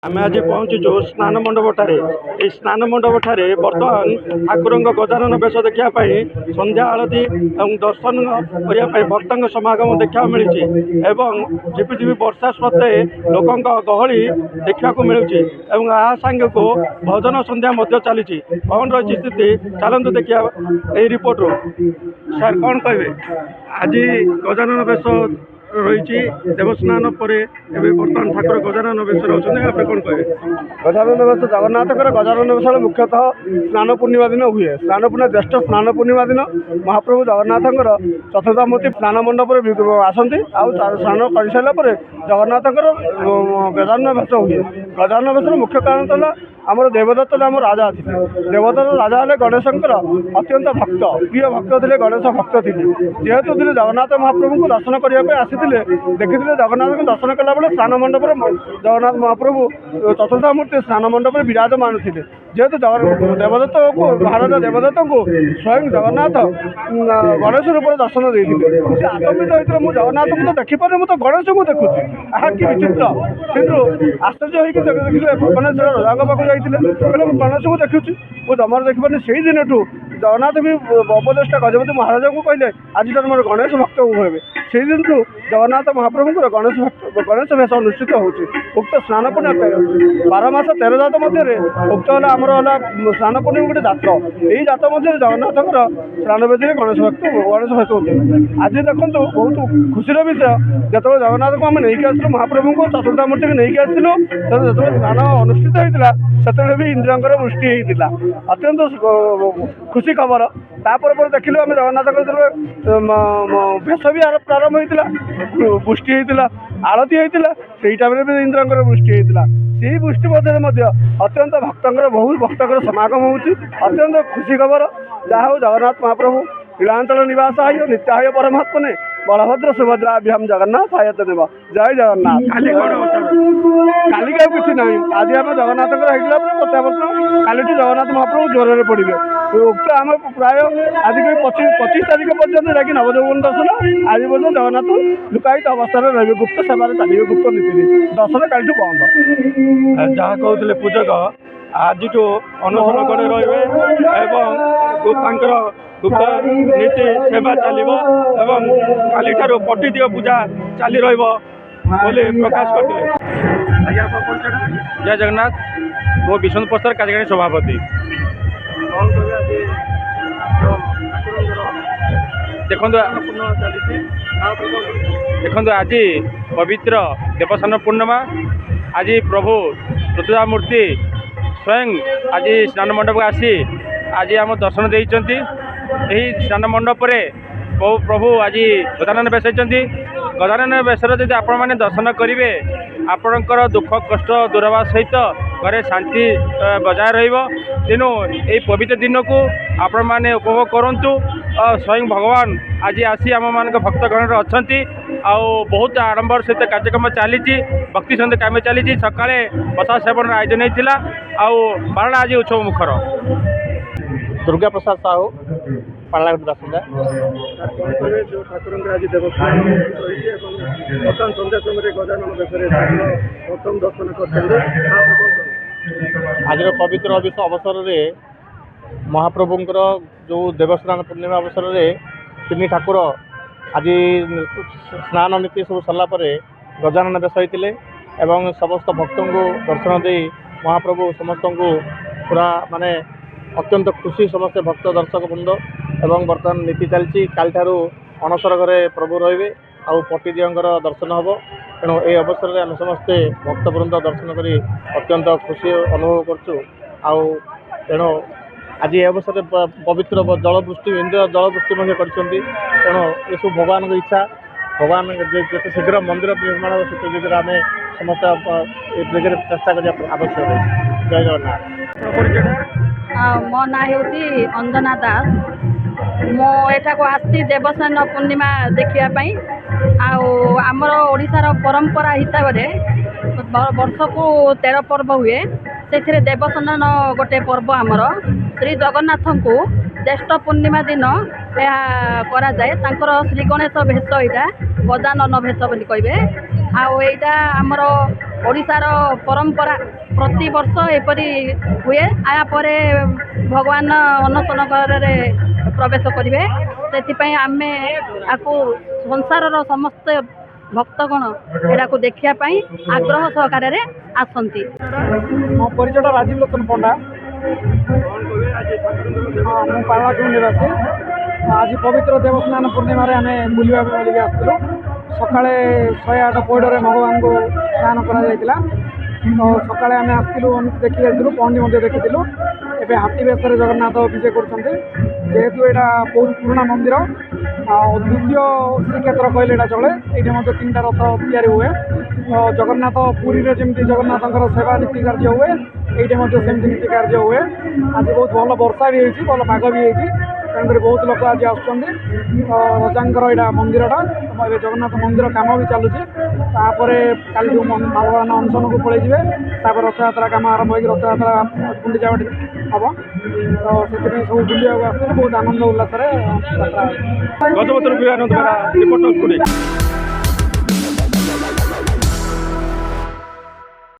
ଆମେ ଆଜି ପହଞ୍ଚିଛୁ ସ୍ନାନ ମଣ୍ଡପଠାରେ। ଏହି ସ୍ନାନ ମଣ୍ଡପଠାରେ ବର୍ତ୍ତମାନ ଠାକୁରଙ୍କ ଗଜାନନ ବେଶ ଦେଖିବା ପାଇଁ ସନ୍ଧ୍ୟା ଆଳତି ଏବଂ ଦର୍ଶନ କରିବା ପାଇଁ ଭକ୍ତଙ୍କ ସମାଗମ ଦେଖିବାକୁ ମିଳିଛି ଏବଂ ଝିପିଝିପି ବର୍ଷା ସତ୍ତ୍ୱେ ଲୋକଙ୍କ ଗହଳି ଦେଖିବାକୁ ମିଳୁଛି ଏବଂ ଏହା ସାଙ୍ଗକୁ ଭଜନ ସନ୍ଧ୍ୟା ମଧ୍ୟ ଚାଲିଛି। କ'ଣ ରହିଛି ସ୍ଥିତି ଚାଲନ୍ତୁ ଦେଖିବା ଏହି ରିପୋର୍ଟରୁ। ସାର୍ କ'ଣ କହିବେ? ଆଜି ଗଜାନନ ବେଶ ରହିଛି, ଦେବସ୍ନାନ ପରେ ଏବେ ବର୍ତ୍ତମାନ ଠାକୁର ଗଜାନନ ବେଶରେ ଅଛନ୍ତି, ଆପଣ କ'ଣ କହିବେ? ଗଜାନନ ବେଶ ଜଗନ୍ନାଥଙ୍କର ଗଜାନନ ବେଶ ମୁଖ୍ୟତଃ ସ୍ନାନ ପୂର୍ଣ୍ଣିମା ଦିନ ହୁଏ। ସ୍ନାନ ପୂର୍ଣ୍ଣିମା ଜ୍ୟେଷ୍ଠ ସ୍ନାନ ପୂର୍ଣ୍ଣିମା ଦିନ ମହାପ୍ରଭୁ ଜଗନ୍ନାଥଙ୍କର ଚତୁର୍ଦ୍ଧାମୂର୍ତ୍ତି ସ୍ନାନ ମଣ୍ଡପରେ ଆସନ୍ତି। ଆଉ ସ୍ନାନ କରିସାରିଲା ପରେ ଜଗନ୍ନାଥଙ୍କର ଗଜାନନ ବେଶ ହୁଏ। ଗଜାନନ ବେଶର ମୁଖ୍ୟ କାରଣ ହେଲା ଆମର ଦେବଦତ୍ତ ନାମ ରାଜା ଥିଲେ। ଦେବଦତ୍ତ ରାଜା ହେଲେ ଗଣେଶଙ୍କର ଅତ୍ୟନ୍ତ ଭକ୍ତ, ପ୍ରିୟ ଭକ୍ତ ଥିଲେ, ଗଣେଶ ଭକ୍ତ ଥିଲେ। ଯେହେତୁ ଦିନେ ଜଗନ୍ନାଥ ମହାପ୍ରଭୁଙ୍କୁ ଦର୍ଶନ କରିବା ପାଇଁ ଆସିଥିଲେ, ଦେଖିଥିଲେ ଜଗନ୍ନାଥଙ୍କୁ ଦର୍ଶନ କଲାବେଳେ ସ୍ନାନ ମଣ୍ଡପରେ ଜଗନ୍ନାଥ ମହାପ୍ରଭୁ ଚତୁର୍ଦ୍ଧାମୂର୍ତ୍ତି ସ୍ନାନ ମଣ୍ଡପରେ ବିରାଜମାନ ଥିଲେ। ଯେହେତୁ ଦେବଦତ୍ତଙ୍କୁ ମହାରାଜା ଦେବଦତ୍ତଙ୍କୁ ସ୍ୱୟଂ ଜଗନ୍ନାଥ ଗଣେଶ ରୂପରେ ଦର୍ଶନ ଦେଇଥିଲେ। ସେ ଆଚମ୍ବିତ ହୋଇଥିଲେ, ମୁଁ ଜଗନ୍ନାଥଙ୍କୁ ତ ଦେଖିପାରୁନି, ମୁଁ ତ ଗଣେଶଙ୍କୁ ଦେଖୁଛି, ଏହା କି ବିଚିତ୍ର। କିନ୍ତୁ ଆଶ୍ଚର୍ଯ୍ୟ ହୋଇକି ଦେଖିଲେ ଭୁବନେଶ୍ୱର ରଜାଙ୍କ ପାଖକୁ ଯାଇଥିଲେ, କହିଲେ ମୁଁ ଗଣେଶଙ୍କୁ ଦେଖୁଛି, ମୁଁ ଜମାରୁ ଦେଖିପାରୁନି। ସେଇ ଦିନଠୁ ଜଗନ୍ନାଥ ବି ଉପଦେଷ୍ଟା ଗଜପତି ମହାରାଜାଙ୍କୁ କହିଲେ ଆଜିଠାରୁ ମୋର ଗଣେଶ ଭକ୍ତ ହେବେ। ସେଇ ଦିନଠୁ ଜଗନ୍ନାଥ ମହାପ୍ରଭୁଙ୍କର ଗଣେଶ ବେଶ ଅନୁଷ୍ଠିତ ହେଉଛି। ଉକ୍ତ ସ୍ନାନ ପୂର୍ଣ୍ଣିମା 12 ମାସ 13 ଜାତ ମଧ୍ୟରେ ଉକ୍ତ ହେଲା ଆମର ହେଲା ସ୍ନାନ ପୂର୍ଣ୍ଣିମା ଗୋଟେ ଜାତ। ଏଇ ଜାତ ମଧ୍ୟରେ ଜଗନ୍ନାଥଙ୍କର ସ୍ନାନ ବେଦୀରେ ଗଣେଶ ଭକ୍ତ ହେଉଛନ୍ତି। ଆଜି ଦେଖନ୍ତୁ ବହୁତ ଖୁସିର ବିଷୟ, ଯେତେବେଳେ ଜଗନ୍ନାଥଙ୍କୁ ଆମେ ନେଇକି ଆସିଥିଲୁ, ମହାପ୍ରଭୁଙ୍କୁ ଚତୁର୍ଦ୍ଧାମୂର୍ତ୍ତିକୁ ନେଇକି ଆସିଥିଲୁ, ଯେତେବେଳେ ସ୍ନାନ ଅନୁଷ୍ଠିତ ହୋଇଥିଲା ସେତେବେଳେ ବି ଇନ୍ଦ୍ରଙ୍କର ବୃଷ୍ଟି ହେଇଥିଲା। ଅତ୍ୟନ୍ତ ଖୁସି ଖବର। ତାପରେ ପରେ ଦେଖିଲୁ ଆମେ ଜଗନ୍ନାଥଙ୍କର ଯେତେବେଳେ ବେଶ ବି ପ୍ରାରମ୍ଭ ହୋଇଥିଲା, ବୃଷ୍ଟି ହେଇଥିଲା, ଆଳତି ହେଇଥିଲା, ସେଇ ଟାଇମ୍ରେ ବି ଇନ୍ଦ୍ରଙ୍କର ବୃଷ୍ଟି ହେଇଥିଲା। ସେହି ବୃଷ୍ଟି ମଧ୍ୟରେ ମଧ୍ୟ ଅତ୍ୟନ୍ତ ଭକ୍ତଙ୍କର ବହୁ ଭକ୍ତଙ୍କର ସମାଗମ ହେଉଛି। ଅତ୍ୟନ୍ତ ଖୁସି ଖବର। ଯାହା ହେଉ ଜଗନ୍ନାଥ ମହାପ୍ରଭୁ ନୀଳାଞ୍ଚଳ ନିବାସ ଆୟ ନିତ୍ୟାୟ ପରମାତ୍ମନେ ବଳଭଦ୍ର ସୁଭଦ୍ରା ଅଭିୟାମ ଜଗନ୍ନାଥ ଆୟତ ଦେବ। ଜୟ ଜଗନ୍ନାଥ। କାଲିକି ଆଉ କିଛି ନାହିଁ। ଆଜି ଆମେ ଜଗନ୍ନାଥଙ୍କର ହେଇଥିଲା ପ୍ରତ୍ୟାବର୍ତ୍ତନ, କାଲିଠୁ ଜଗନ୍ନାଥ ମହାପ୍ରଭୁ ଜ୍ୱରରେ ପଡ଼ିବେ। ଉକ୍ତ ଆମେ ପ୍ରାୟ ଆଜିକି 25 ତାରିଖ ପର୍ଯ୍ୟନ୍ତ ଯାଇକି ନବଯୌବନ ଦର୍ଶନ, ଆଜି ପର୍ଯ୍ୟନ୍ତ ଜଗନ୍ନାଥ ଲୁକାୟିତ ଅବସ୍ଥାରେ ରହିବେ, ଗୁପ୍ତ ସେବାରେ ଚାଲିବେ, ଗୁପ୍ତ ନୀତିରେ ଦର୍ଶନ କାଲିଠୁ ବନ୍ଦ। ଯାହା କହୁଥିଲେ ପୂଜକ, ଆଜିଠୁ ଅନଶନ ଘରେ ରହିବେ ଏବଂ ତାଙ୍କର ଗୁପ୍ତ ନୀତି ସେବା ଚାଲିବ ଏବଂ କାଲିଠାରୁ ପଟିଦିଅ ପୂଜା ଚାଲି ରହିବ ବୋଲି ପ୍ରକାଶ କରିଥିଲେ। ଆଜ୍ଞା, ଆପଣ ପରିଚୟ? ଜୟ ଜଗନ୍ନାଥ। ମୁଁ ବିଷ୍ଣୁ ପ୍ରସାଦ କାର୍ଯ୍ୟକାରୀ ସଭାପତି। କ'ଣ କହିବେ ଆଜି ଦେଖନ୍ତୁ ଆଜି ପବିତ୍ର ଦେବସ୍ନାନ ପୂର୍ଣ୍ଣିମା। ଆଜି ପ୍ରଭୁ ଚତୁର୍ଦ୍ଧାମୂର୍ତ୍ତି ସ୍ୱୟଂ ଆଜି ସ୍ନାନ ମଣ୍ଡପକୁ ଆସି ଆଜି ଆମ ଦର୍ଶନ ଦେଇଛନ୍ତି। ଏହି ସ୍ନାନ ମଣ୍ଡପରେ ପ୍ରଭୁ ଆଜି ଗଜାନନ ବେଶ ହେଇଛନ୍ତି। ଗଜାନନ ବେଶରେ ଯଦି ଆପଣମାନେ ଦର୍ଶନ କରିବେ, ଆପଣଙ୍କର ଦୁଃଖ କଷ୍ଟ ଦୂର ହେବା ସହିତ ଘରେ ଶାନ୍ତି ବଜାୟ ରହିବ। ତେଣୁ ଏହି ପବିତ୍ର ଦିନକୁ ଆପଣମାନେ ଉପଭୋଗ କରନ୍ତୁ। ସ୍ୱୟଂ ଭଗବାନ ଆଜି ଆସି ଆମମାନଙ୍କ ଭକ୍ତଗଣରେ ଅଛନ୍ତି। ଆଉ ବହୁତ ଆଡ଼ମ୍ବର ସହିତ କାର୍ଯ୍ୟକ୍ରମ ଚାଲିଛି, ଭକ୍ତି ସନ୍ଧ୍ୟା କାମ ଚାଲିଛି। ସକାଳେ ପ୍ରସାଦ ସେବନର ଆୟୋଜନ ହେଇଥିଲା, ଆଉ ବାରଟା ଆଜି ଉତ୍ସବ ମୁଖର। ଦୁର୍ଗା ପ୍ରସାଦ ସାହୁ, ପାରଳାଖେମୁଣ୍ଡି ବାସିନ୍ଦା। ଯେଉଁ ଠାକୁରଙ୍କର ଆଜି ଦେବସ୍ନାନ ରହିଛି ଏବଂ ବର୍ତ୍ତମାନ ସନ୍ଧ୍ୟା ସମୟରେ ଗଜାନନ ବେଶରେ ପ୍ରଥମ ଦର୍ଶନ କରିଛନ୍ତି। ଆଜିର ପବିତ୍ର ଅବସରରେ ମହାପ୍ରଭୁଙ୍କର ଯେଉଁ ଦେବସ୍ନାନ ପୂର୍ଣ୍ଣିମା ଅବସରରେ ତିନି ଠାକୁର ଆଜି ସ୍ନାନ ନୀତି ସବୁ ସରିଲା ପରେ ଗଜାନନ ବେଶ ହୋଇଥିଲେ ଏବଂ ସମସ୍ତ ଭକ୍ତଙ୍କୁ ଦର୍ଶନ ଦେଇ ମହାପ୍ରଭୁ ସମସ୍ତଙ୍କୁ ପୁରା ମାନେ ଅତ୍ୟନ୍ତ ଖୁସି, ସମସ୍ତେ ଭକ୍ତ ଦର୍ଶକ ବୃନ୍ଦ। ଏବଂ ବର୍ତ୍ତମାନ ନୀତି ଚାଲିଛି, କାଲିଠାରୁ ଅଣସର ଘରେ ପ୍ରଭୁ ରହିବେ ଆଉ ପଟିଦିଅଙ୍କର ଦର୍ଶନ ହେବ। ତେଣୁ ଏହି ଅବସରରେ ଆମେ ସମସ୍ତେ ଭକ୍ତବୃନ୍ଦ ଦର୍ଶନ କରି ଅତ୍ୟନ୍ତ ଖୁସି ଅନୁଭବ କରୁଛୁ। ଆଉ ତେଣୁ ଆଜି ଏ ଅବସରରେ ପବିତ୍ର ଜଳବୃଷ୍ଟି, ଇନ୍ଦ୍ର ଜଳବୃଷ୍ଟି ମଧ୍ୟ କରିଛନ୍ତି। ତେଣୁ ଏସବୁ ଭଗବାନଙ୍କ ଇଚ୍ଛା। ଭଗବାନ ଯେତେ ଶୀଘ୍ର ମନ୍ଦିର ନିର୍ମାଣ ହେବ ସେତେ ଶୀଘ୍ର ଆମେ ସମସ୍ତେ ଏ ଦିଗରେ ଚେଷ୍ଟା କରିବା ଆବଶ୍ୟକ ରହିଛି। ଜୟ ଜଗନ୍ନାଥ। ମୋ ନାଁ ହେଉଛି ଅଞ୍ଜନା ଦାସ। ମୁଁ ଏଠାକୁ ଆସିଛି ଦେବସ୍ନାନ ପୂର୍ଣ୍ଣିମା ଦେଖିବା ପାଇଁ। ଆଉ ଆମର ଓଡ଼ିଶାର ପରମ୍ପରା ହିସାବରେ ବର୍ଷକୁ 13 ପର୍ବ ହୁଏ। ସେଥିରେ ଦେବସ୍ନାନ ଗୋଟେ ପର୍ବ ଆମର। ଶ୍ରୀ ଜଗନ୍ନାଥଙ୍କୁ ଜ୍ୟେଷ୍ଠ ପୂର୍ଣ୍ଣିମା ଦିନ ଏହା କରାଯାଏ। ତାଙ୍କର ଶ୍ରୀ ଗଣେଶ ବେଶ, ଏଇଟା ଗଜାନନ ବେଶ ବୋଲି କହିବେ। ଆଉ ଏଇଟା ଆମର ଓଡ଼ିଶାର ପରମ୍ପରା ପ୍ରତିବର୍ଷ ଏପରି ହୁଏ। ୟା ପରେ ଭଗବାନ ଅନଶନ ଘରରେ ପ୍ରବେଶ କରିବେ। ସେଥିପାଇଁ ଆମେ ଆକୁ ସଂସାରର ସମସ୍ତ ଭକ୍ତଗଣ ଏଟାକୁ ଦେଖିବା ପାଇଁ ଆଗ୍ରହ ସହକାରରେ ଆସନ୍ତି। ମୋ ପରିଚୟଟା ରାଜୀବ ଲୋଚନ ପଣ୍ଡା। ହଁ, ମୁଁ ପାରଳାଖେମୁଣ୍ଡି ନିବାସୀ। ଆଜି ପବିତ୍ର ଦେବସ୍ନାନ ପୂର୍ଣ୍ଣିମାରେ ଆମେ ବୁଲିବା ପାଇଁ ବୋଲିକି ଆସିଥିଲୁ। ସକାଳେ 108 ପଇଡ଼ରେ ଭଗବାନଙ୍କୁ ସ୍ନାନ କରାଯାଇଥିଲା। ତ ସକାଳେ ଆମେ ଆସିଥିଲୁ, ଦେଖି ଯାଇଥିଲୁ, ପହଣ୍ଡି ମଧ୍ୟ ଦେଖିଥିଲୁ। ଏବେ ହାତୀ ବେଶରେ ଜଗନ୍ନାଥ ବିଜେ କରୁଛନ୍ତି। ଯେହେତୁ ଏଇଟା ବହୁତ ପୁରୁଣା ମନ୍ଦିର, ଦ୍ୱିତୀୟ ଶ୍ରୀକ୍ଷେତ୍ର କହିଲେ ଏଇଟା ଚଳେ। ଏଇଠି ମଧ୍ୟ 3ଟା ରଥ ତିଆରି ହୁଏ। ଜଗନ୍ନାଥ ପୁରୀରେ ଯେମିତି ଜଗନ୍ନାଥଙ୍କର ସେବା ନୀତି କାର୍ଯ୍ୟ ହୁଏ, ଏଇଠି ମଧ୍ୟ ସେମିତି ନୀତି କାର୍ଯ୍ୟ ହୁଏ। ଆଜି ବହୁତ ଭଲ ବର୍ଷା ବି ହେଇଛି, ଭଲ ପାଗ ବି ହେଇଛି। ତେଣୁକରି ବହୁତ ଲୋକ ଆଜି ଆସୁଛନ୍ତି। ରଜାଙ୍କର ଏଇଟା ମନ୍ଦିରଟା। ଏବେ ଜଗନ୍ନାଥ ମନ୍ଦିର କାମ ବି ଚାଲୁଛି। ତାପରେ କାଲି ଯେଉଁ ଭଗବାନ ଅନଶନକୁ ପଳେଇଯିବେ, ତାପରେ ରଥଯାତ୍ରା କାମ ଆରମ୍ଭ ହୋଇକି ରଥଯାତ୍ରା ଗୁଣ୍ଡିଚା ବାଟି ହେବ। ତ ସେଥିପାଇଁ ସବୁ ବୁଲିବାକୁ ଆସିଥିଲେ, ବହୁତ ଆନନ୍ଦ ଉଲ୍ଲାସରେ ଯାତ୍ରା। ଗଜପତିରୁ ବିମାନନ୍ଦ ବେହେରା, ରିପୋର୍ଟର ପୁରୀ।